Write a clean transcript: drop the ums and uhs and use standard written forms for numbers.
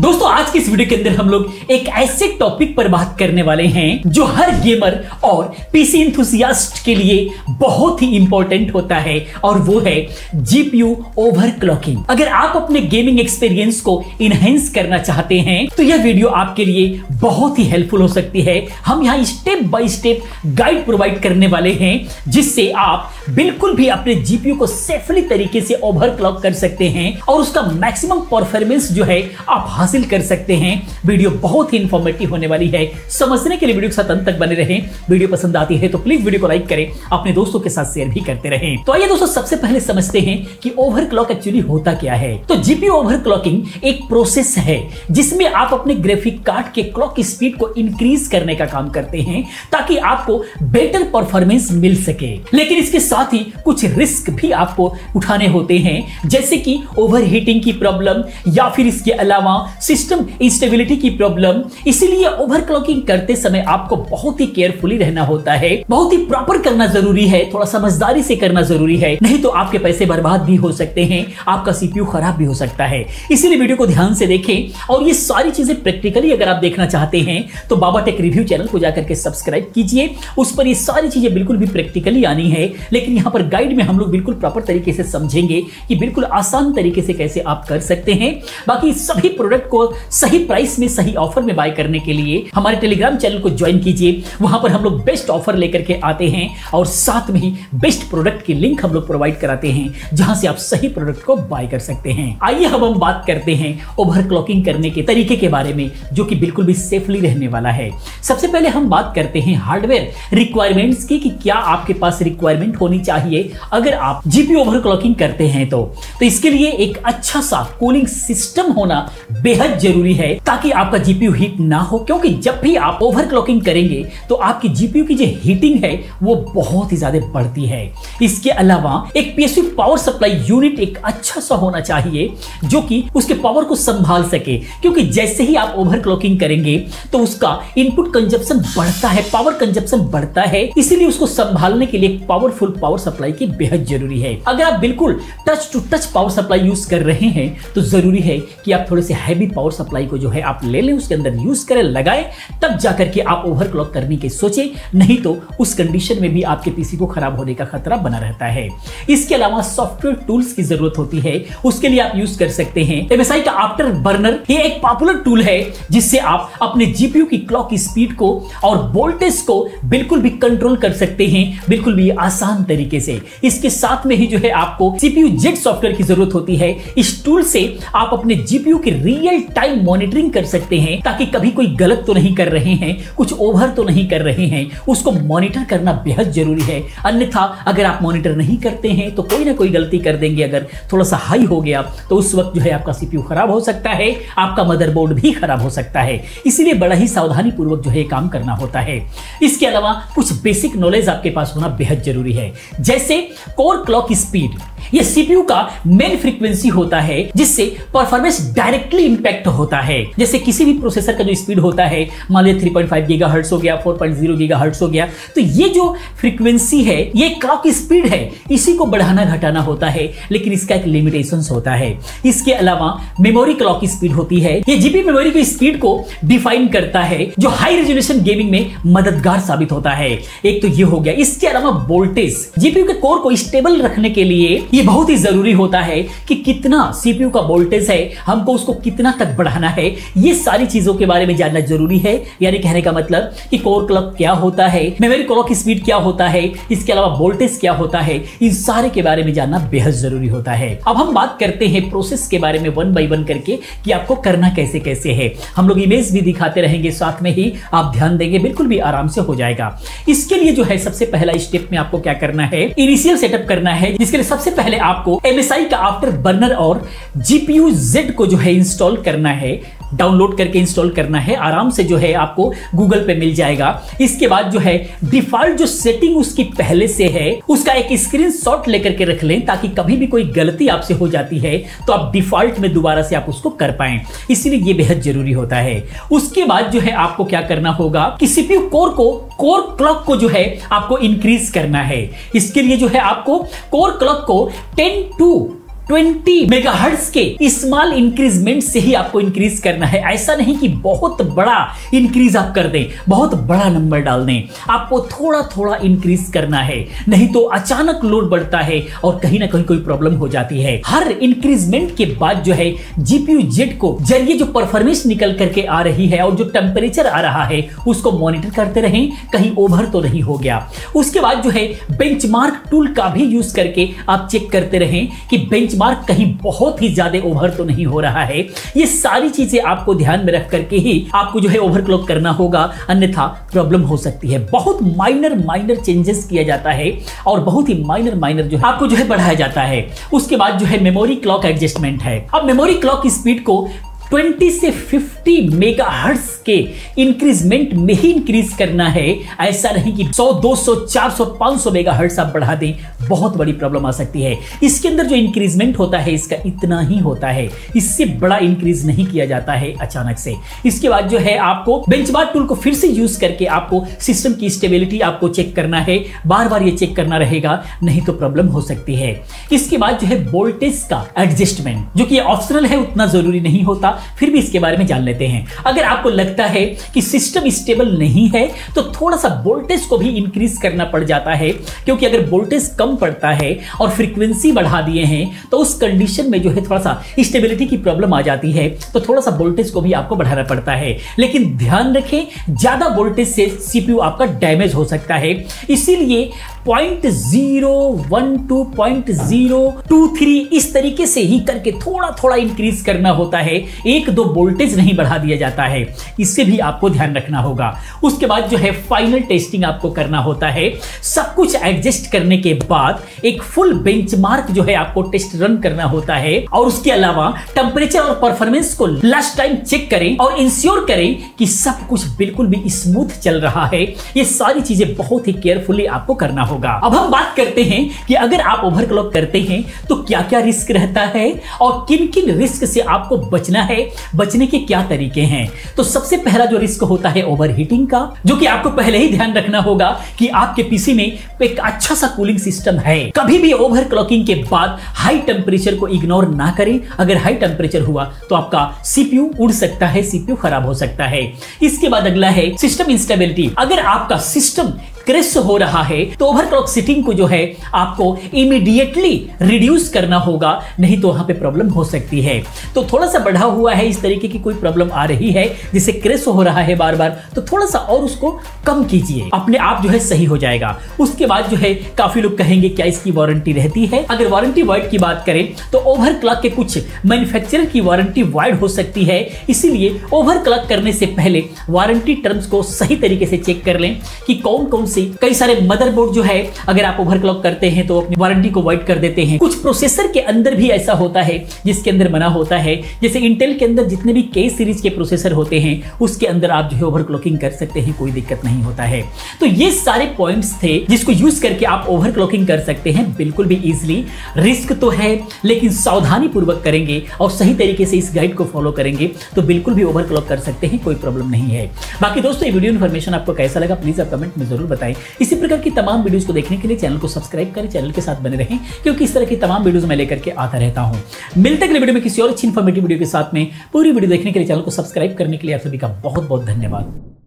दोस्तों आज की इस वीडियो के अंदर हम लोग एक ऐसे टॉपिक पर बात करने वाले हैं जो हर गेमर और पीसी एंथुसियास्ट के लिए बहुत ही इंपॉर्टेंट होता है और वो है जीपीयू ओवरक्लॉकिंग। अगर आप अपने गेमिंग एक्सपीरियंस को इनहेंस करना चाहते हैं तो यह वीडियो आपके लिए बहुत ही हेल्पफुल हो सकती है। हम यहाँ step by step guide provide करने वाले हैं जिससे आप बिल्कुल भी अपने जीपीयू को सेफली तरीके से ओवरक्लॉक कर सकते हैं और उसका मैक्सिमम परफॉर्मेंस जो है आप हासिल कर सकते हैं। वीडियो बहुत ही इंफॉर्मेटिव होने वाली है। समझने के लिए वीडियो के साथ अंत तक बने रहें। वीडियो पसंद आती है तो प्लीज वीडियो को लाइक करें, अपने दोस्तों के साथ शेयर भी करते रहें। तो आइए दोस्तों सबसे पहले समझते हैं कि ओवरक्लॉक एक्चुअली होता क्या है। तो जीपीयू ओवरक्लॉकिंग एक प्रोसेस है जिसमें आप अपने ग्राफिक कार्ड के क्लॉक स्पीड को इंक्रीज करने का काम करते हैं ताकि आपको बेटर परफॉर्मेंस मिल सके। लेकिन इसके साथ ही कुछ रिस्क भी आपको उठाने होते हैं जैसे कि ओवरहीटिंग की प्रॉब्लम या फिर इसके अलावा सिस्टम इंस्टेबिलिटी की प्रॉब्लम। इसीलिए ओवरक्लॉकिंग करते समय आपको बहुत ही केयरफुली रहना होता है, बहुत ही प्रॉपर करना जरूरी है, थोड़ा समझदारी से करना जरूरी है, नहीं तो आपके पैसे बर्बाद भी हो सकते हैं, आपका सीपीयू खराब भी हो सकता है। इसीलिए वीडियो को ध्यान से देखें और ये सारी चीजें प्रैक्टिकली अगर आप देखना चाहते हैं तो बाबा टेक रिव्यू चैनल को जाकर के सब्सक्राइब कीजिए। उस पर ये सारी चीजें बिल्कुल भी प्रैक्टिकली आनी है, लेकिन यहां पर गाइड में हम लोग बिल्कुल प्रॉपर तरीके से समझेंगे कि बिल्कुल आसान तरीके से कैसे आप कर सकते हैं। बाकी सभी प्रोडक्ट को सही प्राइस में सही ऑफर में बाय करने के लिए हमारे टेलीग्राम चैनल को ज्वाइन कीजिए। वहां पर हम लोग बेस्ट ऑफर लेकर के आते हैं और साथ में ही बेस्ट प्रोडक्ट की लिंक हम लोग प्रोवाइड कराते हैं जहां से आप सही प्रोडक्ट को बाय कर सकते हैं। आइए अब हम बात करते हैं ओवरक्लॉकिंग करने के तरीके के बारे में जो कि बिल्कुल भी सेफली रहने वाला है। सबसे पहले हम बात करते हैं हार्डवेयर रिक्वायरमेंट्स की कि क्या आपके पास रिक्वायरमेंट होनी चाहिए अगर आप जीपीयू ओवरक्लॉकिंग करते हैं तो इसके लिए एक अच्छा सा कूलिंग सिस्टम होना बेहद जरूरी है ताकि आपका जीपीयू हीट ना हो, क्योंकि जब भी आप ओवरक्लॉकिंग करेंगे तो आपकी जीपीयू की जो हीटिंग है वो बहुत ही ज्यादा बढ़ती है। इसके अलावा एक पीएसयू पावर सप्लाई यूनिट एक अच्छा सा होना चाहिए जो कि उसके पावर को संभाल सके, क्योंकि जैसे ही आप ओवरक्लॉकिंग करेंगे तो उसका इनपुट कंजप्शन बढ़ता है, पावर कंजप्शन बढ़ता है। इसीलिए उसको संभालने के लिए पावरफुल पावर सप्लाई की बेहद जरूरी है। अगर आप बिल्कुल touch to touch power supply use कर रहे हैं तो जरूरी है कि आप थोड़े से हैवी पावर सप्लाई को जो है आप ले लें, उसके अंदर यूज करें, लगाएं, तब जाकर के आप ओवरक्लॉक करने की सोचें, नहीं तो उस कंडीशन में भी आपके पीसी को खराब होने का खतरा बना रहता है। इसके अलावा सॉफ्टवेयर टूल्स की जरूरत होती है, उसके लिए आप यूज कर सकते हैं एमएसआई का आफ्टर बर्नर। ये एक पॉपुलर टूल है जिससे आप अपने जीपीयू की क्लॉक स्पीड को और वोल्टेज को बिल्कुल भी कंट्रोल कर सकते हैं, बिल्कुल भी आसान तरीके से। इसके साथ में ही जो है आपको सीपीयू जेट सॉफ्टवेयर की जरूरत होती है। इस टूल से आप अपने जीपीयू की रियल टाइम मॉनिटरिंग कर सकते हैं ताकि कभी कोई गलत तो नहीं कर रहे हैं, कुछ ओवर तो नहीं कर रहे हैं, उसको मॉनिटर करना बेहद जरूरी है। अन्यथा अगर आप मॉनिटर नहीं करते हैं तो कोई ना कोई गलती कर देंगे। अगर थोड़ा सा हाई हो गया तो उस वक्त जो है आपका सीपीयू खराब हो सकता है, आपका मदरबोर्ड भी खराब हो सकता है। इसीलिए बड़ा ही सावधानी पूर्वक जो है काम करना होता है। इसके अलावा कुछ बेसिक नॉलेज आपके पास होना बेहद जरूरी है, जैसे कोर क्लॉक स्पीड। यह सीपीयू का मेन फ्रीक्वेंसी होता है जिससे परफॉर्मेंस डायरेक्टली इंपैक्ट होता है। जैसे किसी भी प्रोसेसर का जो स्पीड होता है, मान लीजिए 3.5 गीगाहर्ट्ज हो गया, 4.0 गीगाहर्ट्ज हो गया, तो ये जो फ्रीक्वेंसी है ये क्लॉक स्पीड है, इसी को बढ़ाना घटाना होता है, लेकिन इसका एक लिमिटेशंस होता है। इसके अलावा मेमोरी क्लॉक स्पीड होती है, ये जीपीयू मेमोरी की स्पीड को डिफाइन करता है जो हाई रेजोल्यूशन गेमिंग में मददगार साबित होता है। एक तो ये हो गया। इसके अलावा वोल्टेज, जीपीयू के कोर को स्टेबल रखने के लिए ये बहुत ही जरूरी होता है कि कितना सीपीयू का वोल्टेज है, हमको उसको कितना तक बढ़ाना है, ये सारी चीजों के बारे में जानना जरूरी है। यानी कहने का मतलब कि कोर क्लॉक क्या होता है, मेमोरी क्लॉक स्पीड क्या होता है, इसके अलावा वोल्टेज क्या होता है, इन सारे के बारे में जानना बेहद जरूरी होता है। अब हम बात करते हैं प्रोसेस के बारे में वन बाय वन करके कि आपको करना कैसे कैसे है। हम लोग इमेज भी दिखाते रहेंगे, साथ में ही आप ध्यान देंगे, बिल्कुल भी आराम से हो जाएगा। इसके लिए जो है सबसे पहला स्टेप में आपको क्या करना है, इनिशियल सेटअप करना है, जिसके लिए सबसे पहले आपको एमएसआई का आफ्टर बर्नर और जीपीयू जेड को जो है इंस्टॉल करना है, डाउनलोड करके इंस्टॉल करना है। आराम से जो है आपको गूगल पे मिल जाएगा। इसके बाद जो है डिफॉल्ट जो सेटिंग उसकी पहले से है उसका एक स्क्रीनशॉट लेकर के रख लें ताकि कभी भी कोई गलती आपसे हो जाती है तो आप डिफॉल्ट में दोबारा से आप उसको कर पाएं, इसीलिए ये बेहद जरूरी होता है। उसके बाद जो है आपको क्या करना होगा कि सीपीयू कोर क्लॉक को जो है आपको इंक्रीज करना है। इसके लिए जो है आपको कोर क्लॉक को 10 to 20 मेगाहर्ट्ज के स्मॉल इंक्रीजमेंट से ही आपको इंक्रीज करना है। ऐसा नहीं कि बहुत बड़ा इंक्रीज आप कर दें, बहुत बड़ा नंबर डाल दें, आपको थोड़ा थोड़ा इंक्रीज करना है, नहीं तो अचानक लोड बढ़ता है और कहीं ना कहीं कोई प्रॉब्लम हो जाती है। हर इंक्रीजमेंट के बाद जो है जीपीयू जेट को जरिए जो परफॉर्मेंस निकल करके आ रही है और जो टेम्परेचर आ रहा है उसको मॉनिटर करते रहें, कहीं ओवर तो नहीं हो गया। उसके बाद जो है बेंचमार्क टूल का भी यूज करके आप चेक करते रहें कि बेंचमार्क कहीं बहुत ही ज्यादा ओवर तो नहीं हो रहा है। ये सारी चीजें आपको ध्यान में रख करके ही आपको जो है ओवरक्लॉक करना होगा, अन्यथा प्रॉब्लम हो सकती है। बहुत माइनर चेंजेस किया जाता है और बहुत ही माइनर जो है आपको जो है बढ़ाया जाता है। उसके बाद जो है मेमोरी क्लॉक एडजस्टमेंट है। अब मेमोरी क्लॉक स्पीड को 20 से 50 मेगाहर्ट्ज के इंक्रीजमेंट में ही इंक्रीज करना है। ऐसा नहीं कि 100, 200, 400, 500 मेगाहर्ट्ज आप बढ़ा दें, बहुत बड़ी प्रॉब्लम आ सकती है। इसके अंदर जो इंक्रीजमेंट होता है इसका इतना ही होता है, इससे बड़ा इंक्रीज नहीं किया जाता है अचानक से। इसके बाद जो है आपको बेंचमार्क टूल को फिर से यूज करके आपको सिस्टम की स्टेबिलिटी आपको चेक करना है, बार बार ये चेक करना रहेगा, नहीं तो प्रॉब्लम हो सकती है। इसके बाद जो है वोल्टेज का एडजस्टमेंट, जो कि ऑप्शनल है, उतना जरूरी नहीं होता, फिर भी इसके बारे में जान लेते हैं। अगर आपको लगता है कि सिस्टम स्टेबल नहीं है तो थोड़ा सा वोल्टेज को भी इंक्रीज करना पड़ जाता है, क्योंकि अगर वोल्टेज कम पड़ता है और फ्रीक्वेंसी बढ़ा दिए हैं तो उस कंडीशन में जो है थोड़ा सा स्टेबिलिटी की प्रॉब्लम आ जाती है, तो थोड़ा सा वोल्टेज को भी आपको बढ़ाना पड़ता है। लेकिन ध्यान रखें, ज्यादा वोल्टेज से सीपीयू आपका डैमेज हो सकता है, इसीलिए 0.012, 0.023 इस तरीके से ही करके थोड़ा थोड़ा इंक्रीज करना होता है, एक दो वोल्टेज नहीं बढ़ा दिया जाता है। इससे भी आपको ध्यान रखना होगा। उसके बाद जो है फाइनल टेस्टिंग आपको करना होता है। सब कुछ एडजस्ट करने के बाद एक फुल बेंचमार्क जो है आपको टेस्ट रन करना होता है, और उसके अलावा टेम्परेचर और परफॉर्मेंस को लास्ट टाइम चेक करें और इंश्योर करें कि सब कुछ बिल्कुल भी स्मूथ चल रहा है। ये सारी चीजें बहुत ही केयरफुली आपको करना होगा। अब हम बात करते हैं कि अगर आप ओवरक्लॉक करते हैं तो क्या क्या रिस्क रहता है और किन किन रिस्क से आपको बचना है, बचने के क्या तरीके हैं। तो सबसे पहला जो रिस्क होता है ओवरहीटिंग का, जो कि आपको पहले ही ध्यान रखना होगा कि आपके पीसी में एक अच्छा सा कूलिंग सिस्टम है। कभी भी ओवरक्लॉकिंग के बाद हाई टेम्परेचर को इग्नोर ना करें। अगर हाई टेम्परेचर हुआ तो आपका सीपीयू उड़ सकता है, सीपीयू खराब हो सकता है। इसके बाद अगला है सिस्टम इंस्टेबिलिटी। अगर आपका सिस्टम क्रैश हो रहा है तो ओवरक्लॉक सेटिंग को जो है आपको इमीडिएटली रिड्यूस करना होगा, नहीं तो वहां पे प्रॉब्लम हो सकती है। तो थोड़ा सा बढ़ा हुआ है, इस तरीके की कोई प्रॉब्लम आ रही है जिसे क्रैश हो रहा है बार बार, तो थोड़ा सा और उसको कम कीजिए, अपने आप जो है सही हो जाएगा। उसके बाद जो है काफी लोग कहेंगे क्या इसकी वारंटी रहती है। अगर वारंटी वाइड की बात करें तो ओवरक्लॉक के कुछ मैन्युफैक्चरर की वारंटी वाइड हो सकती है, इसीलिए ओवरक्लॉक करने से पहले वारंटी टर्म्स को सही तरीके से चेक कर लें कि कौन कौन से। कई सारे मदरबोर्ड जो है अगर आप ओवरक्लॉक करते हैं तो अपनी वारंटी को वाइड कर देते हैं। कुछ प्रोसेसर के अंदर भी ऐसा होता है जिसके अंदर मना होता है, जैसे इंटेल के अंदर जितने भी के सीरीज के प्रोसेसर होते हैं उसके अंदर आप जो है ओवरक्लॉकिंग कर सकते हैं, कोई दिक्कत नहीं होता है। तो ये सारे पॉइंट्स थे जिसको यूज करके आप ओवरक्लॉकिंग कर सकते हैं बिल्कुल भी इजीली। रिस्क तो है लेकिन सावधानी पूर्वक करेंगे और सही तरीके से इस गाइड को फॉलो करेंगे तो बिल्कुल भी ओवरक्लॉक कर सकते हैं, कोई प्रॉब्लम नहीं है। बाकी दोस्तों, ये वीडियो इन्फॉर्मेशन आपको कैसा लगा प्लीज आप कमेंट में जरूर बताएं। इसी प्रकार की तमाम वीडियोस को देखने के लिए चैनल को सब्सक्राइब करें, चैनल के साथ बने रहें, क्योंकि इस तरह की तमाम वीडियोस मैं लेकर के आता रहता हूं। मिलते हैं अगले वीडियो में किसी और अच्छी इन्फॉर्मेटिव वीडियो के साथ में। पूरी वीडियो देखने के लिए चैनल को सब्सक्राइब करने के लिए आप सभी का बहुत बहुत धन्यवाद।